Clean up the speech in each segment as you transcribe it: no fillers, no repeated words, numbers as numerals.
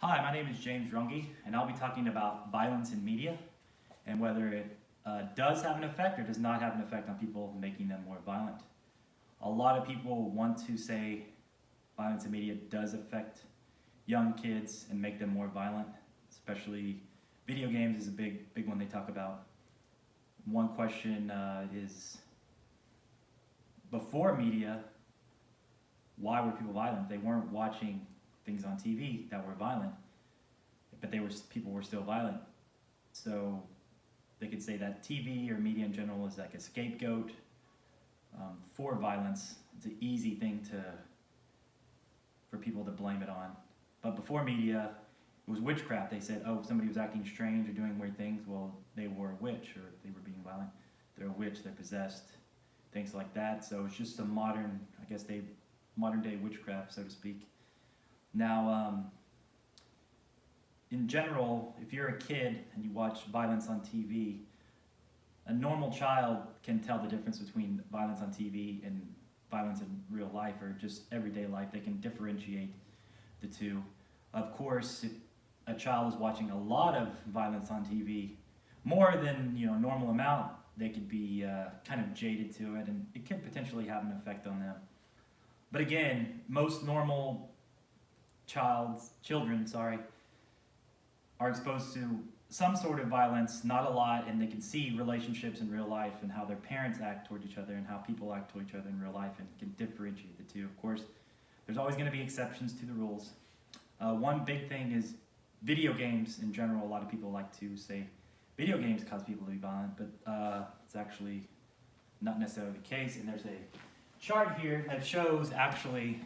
Hi, my name is James Runge, and I'll be talking about violence in media and whether it does have an effect or does not have an effect on people, making them more violent. A lot of people want to say violence in media does affect young kids and make them more violent, especially video games is a big one they talk about. One question is, before media, why were people violent? They weren't watching things on TV that were violent, but people were still violent. So they could say that TV or media in general is like a scapegoat for violence. It's an easy thing for people to blame it on. But before media, it was witchcraft. They said, oh, if somebody was acting strange or doing weird things, well, they were a witch, or if they were being violent, they're a witch, they're possessed, things like that. So it's just a modern day witchcraft, so to speak. Now, in general, if you're a kid and you watch violence on TV, a normal child can tell the difference between violence on TV and violence in real life or just everyday life. They can differentiate the two. Of course, if a child is watching a lot of violence on TV, more than normal amount, they could be kind of jaded to it, and it could potentially have an effect on them. But again, most normal children are exposed to some sort of violence, not a lot, and they can see relationships in real life and how their parents act toward each other and how people act toward each other in real life, and can differentiate the two. Of course, there's always going to be exceptions to the rules. One big thing is video games in general. A lot of people like to say video games cause people to be violent, but it's actually not necessarily the case. And there's a chart here that shows actually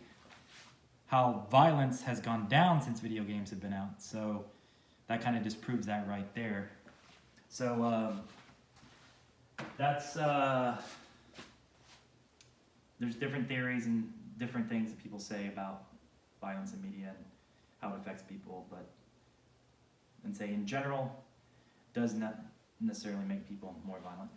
how violence has gone down since video games have been out. So that kind of disproves that right there. So there's different theories and different things that people say about violence in media and how it affects people, and say in general, does not necessarily make people more violent.